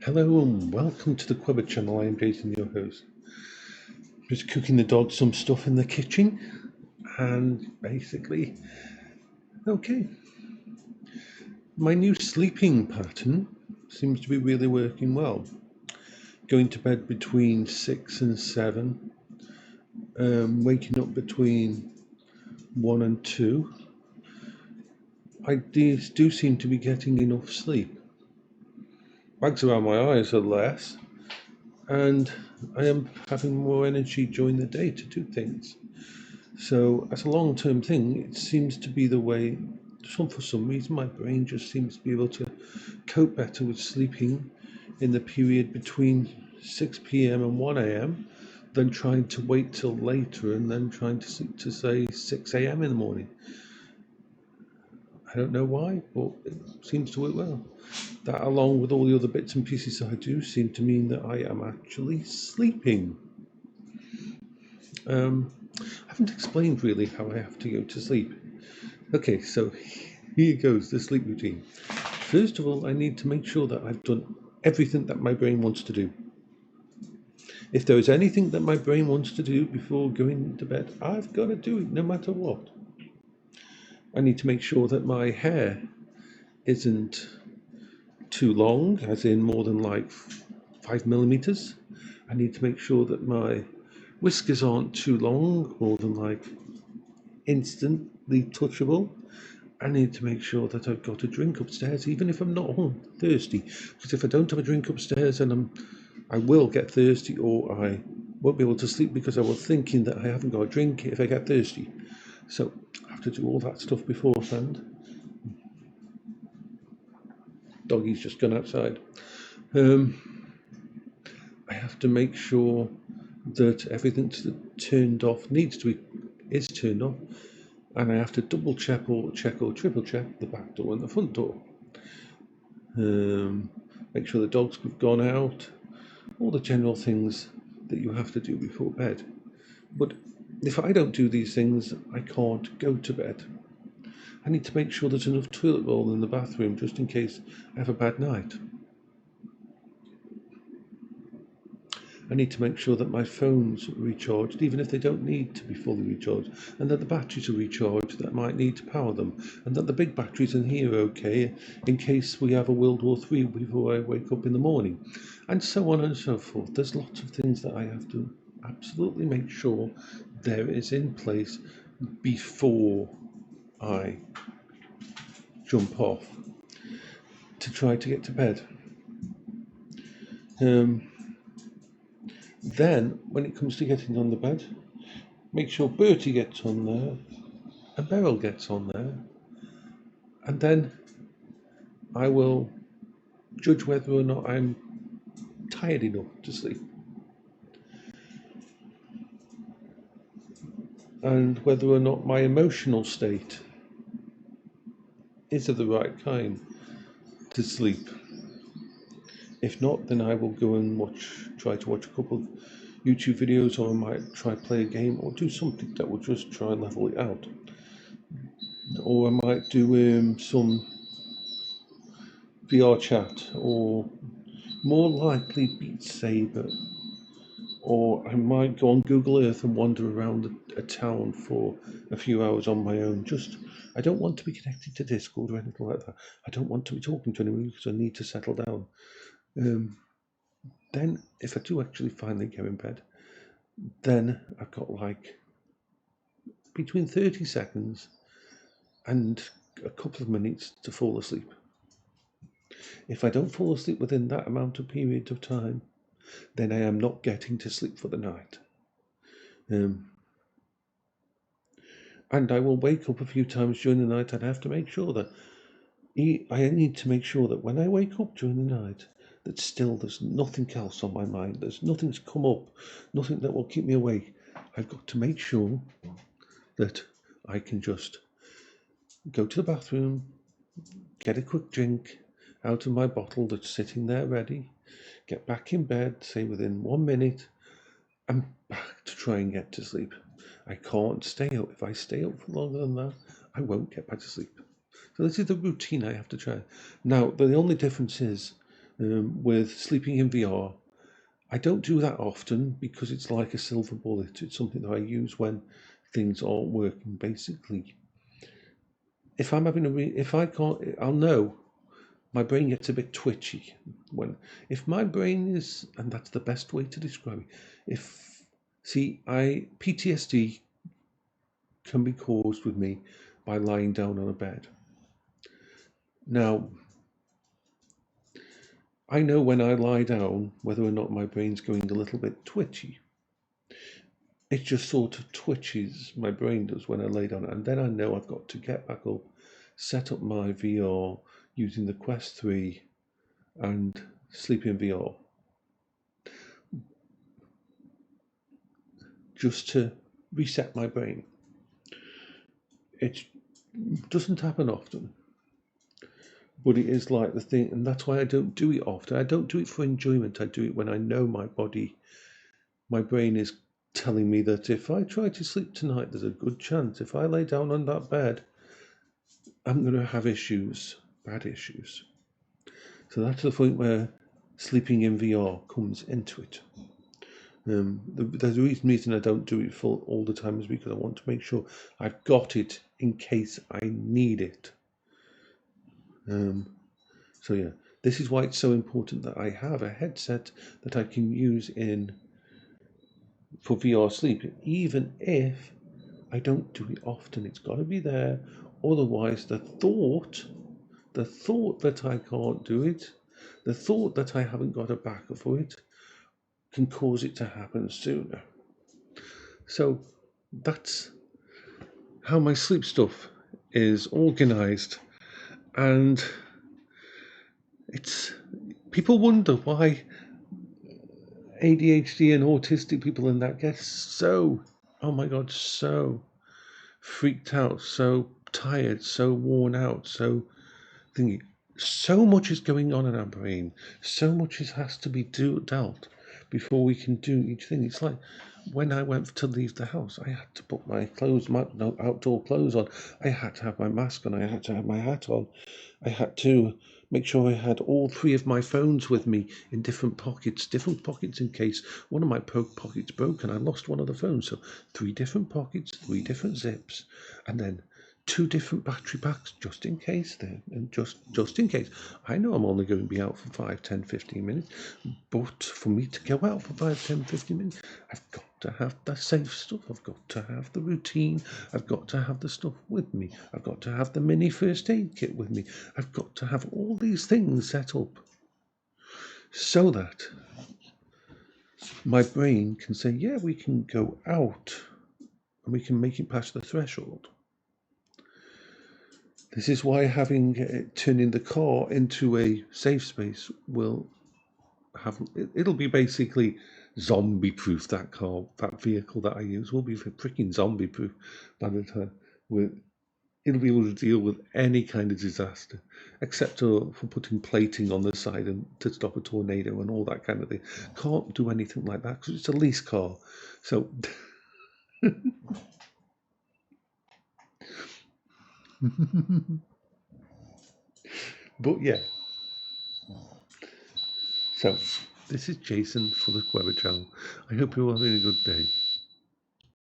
Hello and welcome to the Quibber channel. I am Jason, your host. Just cooking the dog some stuff in the kitchen and basically, okay. My new sleeping pattern seems to be really working well. Going to bed between 6 and 7, waking up between 1 and 2. I do seem to be getting enough sleep. Bags around my eyes are less, and I am having more energy during the day to do things. So as a long-term thing, it seems to be the way, for some reason, my brain just seems to be able to cope better with sleeping in the period between 6 p.m. and 1 a.m. than trying to wait till later and then trying to sleep to, say, 6 a.m. in the morning. I don't know why, but it seems to work well. That, along with all the other bits and pieces I do, seem to mean that I am actually sleeping. I haven't explained really how I have to go to sleep. Okay, so here goes the sleep routine. First of all, I need to make sure that I've done everything that my brain wants to do. If there is anything that my brain wants to do before going to bed, I've got to do it no matter what. I need to make sure that my hair isn't too long, as in more than like 5 millimeters. I need to make sure that my whiskers aren't too long, more than like instantly touchable. I need to make sure that I've got a drink upstairs, even if I'm not thirsty. Because if I don't have a drink upstairs, and I will get thirsty, or I won't be able to sleep because I was thinking that I haven't got a drink if I get thirsty. So I have to do all that stuff beforehand. Doggy's just gone outside. I have to make sure that everything turned off is turned off, and I have to double check or triple check the back door and the front door. Make sure the dogs have gone out, all the general things that you have to do before bed. But if I don't do these things, I can't go to bed. I need to make sure there's enough toilet roll in the bathroom just in case I have a bad night. I need to make sure that my phone's recharged, even if they don't need to be fully recharged, and that the batteries are recharged that might need to power them, and that the big batteries in here are okay in case we have a World War III before I wake up in the morning, and so on and so forth. There's lots of things that I have to absolutely make sure there is in place before I jump off to try to get to bed. Then, when it comes to getting on the bed, make sure Bertie gets on there and Beryl gets on there, and then I will judge whether or not I'm tired enough to sleep, and whether or not my emotional state is of the right kind to sleep. If not, then I will go and try to watch a couple of YouTube videos, or I might try play a game or do something that will just try and level it out. Or I might do some VRchat, or more likely Beat Saber, or I might go on Google Earth and wander around a town for a few hours on my own. I don't want to be connected to Discord or anything like that. I don't want to be talking to anyone because I need to settle down. Then, if I do actually finally get in bed, then I've got like between 30 seconds and a couple of minutes to fall asleep. If I don't fall asleep within that amount of period of time, then I am not getting to sleep for the night. And I will wake up a few times during the night, and I have to make sure that I need to make sure that when I wake up during the night, that still there's nothing else on my mind. There's nothing's come up, nothing that will keep me awake. I've got to make sure that I can just go to the bathroom, get a quick drink out of my bottle that's sitting there ready, get back in bed, say within 1 minute, and back to try and get to sleep. I can't stay up. If I stay up for longer than that, I won't get back to sleep. So this is the routine I have to try. Now, the only difference is with sleeping in VR. I don't do that often because it's like a silver bullet. It's something that I use when things aren't working. Basically, if I'm having if I can't, I'll know my brain gets a bit twitchy if my brain is, and that's the best way to describe it. PTSD can be caused with me by lying down on a bed. Now, I know when I lie down whether or not my brain's going a little bit twitchy. It just sort of twitches, my brain does, when I lay down, and then I know I've got to get back up, set up my VR using the Quest 3 and sleep in VR, just to reset my brain. It doesn't happen often, but it is like the thing, and that's why I don't do it often. I don't do it for enjoyment. I do it when I know my brain is telling me that if I try to sleep tonight, there's a good chance if I lay down on that bed, I'm going to have issues, bad issues. So that's the point where sleeping in VR comes into it. The reason I don't do it full all the time is because I want to make sure I've got it in case I need it. So yeah, this is why it's so important that I have a headset that I can use for VR sleep, even if I don't do it often. It's got to be there. Otherwise, the thought that I can't do it, the thought that I haven't got a backup for it, can cause it to happen sooner. So that's how my sleep stuff is organized, and people wonder why ADHD and autistic people and that get so, oh my god, so freaked out, so tired, so worn out, so thingy. So much is going on in our brain. So much has to be dealt before we can do each thing. It's like when I went to leave the house, I had to put my clothes, outdoor clothes on. I had to have my mask on. I had to have my hat on. I had to make sure I had all three of my phones with me in different pockets in case one of my pockets broke and I lost one of the phones. So 3 different pockets, 3 different zips, and then 2 different battery packs just in case and just in case. I know I'm only going to be out for 5, 10, 15 minutes, but for me to go out for 5, 10, 15 minutes, I've got to have the safe stuff. I've got to have the routine. I've got to have the stuff with me. I've got to have the mini first aid kit with me. I've got to have all these things set up so that my brain can say, yeah, we can go out and we can make it past the threshold. This is why turning the car into a safe space it'll be basically zombie proof. That vehicle that I use will be freaking zombie proof by the time it'll be able to deal with any kind of disaster, except for putting plating on the side and to stop a tornado and all that kind of thing. Can't do anything like that because it's a lease car. So but yeah. So this is Jason for the Weber channel. I hope you're having a good day.